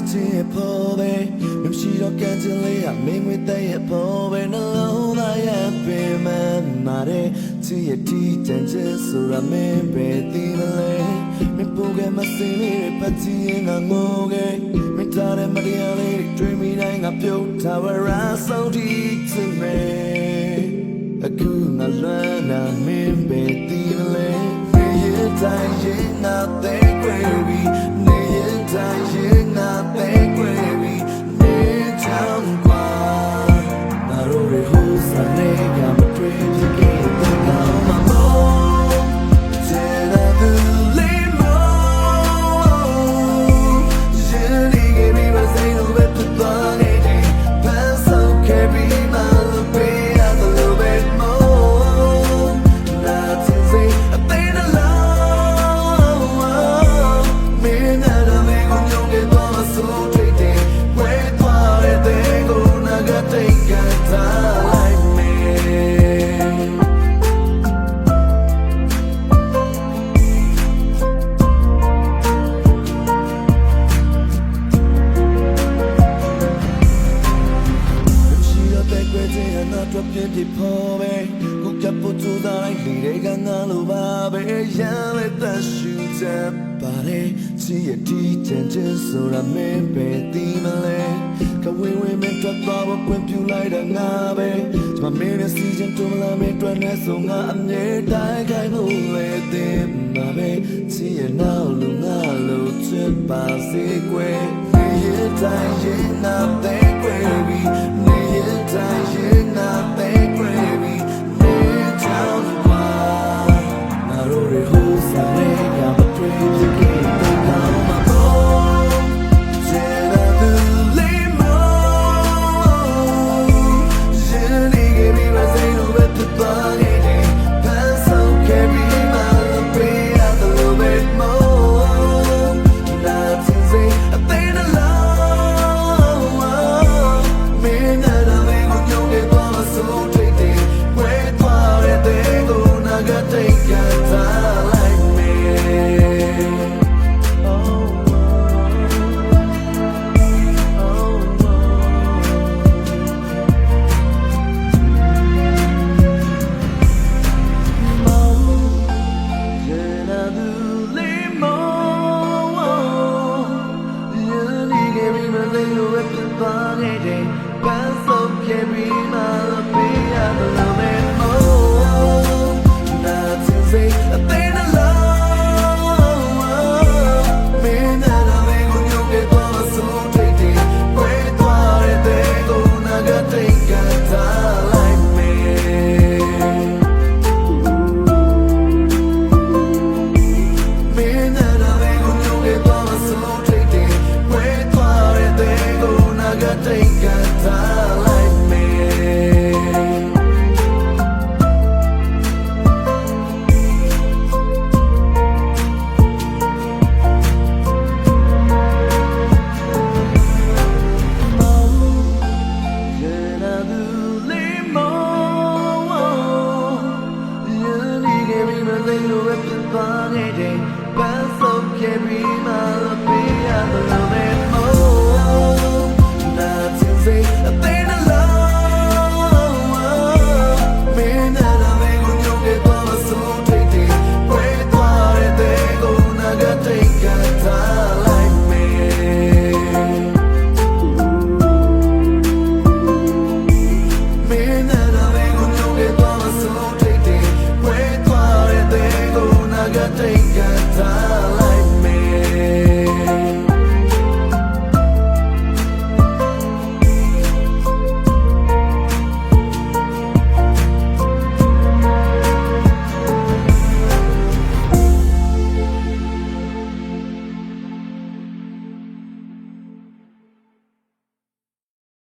ချင်းပေါ်ပဲမရှိတော့ကံချင်လေးကမင်းဝေးတဲ့ရဲ့ပေါ်ပဲနှလုံးသားရဲ့ပင်မမာတဲ့ချစ်ရဲ့တီးတန်ချင်ဆိုရမင်းပဲသိမလဲမင်းပိုကမစင်းလေးပတ်ချင်ငါငိုခဲ့မင်းသားတဲ့မတရားလေးတွေးမိတိုင်းငါပြုတ်ထားဝရဆုံးတီးချင်မယ်အခုငါလွမ်းနာမင်းပဲသိမလဲနေရတိုင်းရင်ငါတဲ့ကွယ်ပြီးနေရတိုင်းရင်ငါတဲ့ကွယ်ပြီးနေချမ်းကွာငါတို့ရဲ့ဟိုးစားနေကမတွေ့ဖြစ်ခဲ့တဲ့ကောင်မမောကျေနာသူလေးမောရင်ဒီကပြီးမစိလို့ပဲဖြစ်သွားနေတဲ့ပန်းဆုံးခဲ့ပြီးမှလို့ပေးရသလိုပဲမောနာချင်စိအသေးတလားမင်းနာတော့မင်းကိုညုံနေတော့မစိုးတွေ့တယ်ဝဲသွားတဲ့ကိုနာကတိတ်ကထားလိုက်မယ်တော့ပြင်းပြပေါ်ပဲကိုကပ်ဖို့ကြိုးစားလိုက်လေတွေကငါလိုပါပဲရမ်းလက်သက်ရှူချက်ပါတယ်ချစ်ရတီးချင်ချင်ဆိုရမင်းပဲသိမလဲကဝေးဝေးမင်းတော့တော့ပွင့်ပြူလိုက်တဲ့ငါပဲဒီမှာမင်းရဲ့စီစဉ်တူမလာမင်းတွေ့နေဆိုငါအမြဲတိုင်းခိုင်းလို့လေတဲ့မှာပဲချစ်ရနောက်လူငါလိုချစ်ပါစေကွယ်နေရတိုင်းရင်နာတဲ့ကွယ်ပြီးနေရတိုင်းရင်နာတဲ့ကွယ်ပြီးနေချမ်းပါငါတို့ရဲ့ဟိုးစားနေကမတွေ့ဖြစ်ခဲ့တဲ့ကောင်မပေါ်ကျေနာသူလေးမောရင်ဒီကပြီးမစိလို့ပဲဖြစ်သွားနေတဲ့ပန်းဆုံးခဲ့ပြီးမှလို့ပေးရသလိုပဲမောနာချင်စိအသေးတလားမင်းနာတော့မင်းကိုညုံနေတော့မစိုးတွေ့တယ်ဝဲသွားတဲ့ကိုနာကတိတ်ကထားလိုက်မယ်ပန်းဆုံးခဲ့ပြီးမှပေးရသလိုပဲမောနာချင်စိအသေးတလားမင်းနာတော့မင်းကိုညုံနေတော့မစိုးတွေ့တယ်ဝဲသွားတဲ့ကိုနာကတိတ်ကထားလိုက်မယ်မင်းနာတော့မင်းကိုညုံနေတော့မစိုးတွေ့တယ်ဝဲသွားတဲ့ကိုနာကတိတ်ကထားလိုက်မယ်ပန်းဆုံးခဲ့ပြီးမှပေးရသလိုပဲမောနာချင်စိအသေးတလားမင်းနာတော့မင်းကိုညုံနေတော့မစိုးတွေ့တယ်ဝဲသွားတဲ့ကိုနာကတိတ်ကထားလိုက်မယ်မင်းနာတော့မင်းကိုညုံနေတော့မစိုးတွေ့တယ်ဝဲသွားတဲ့ကိုနာကတိတ်ကထား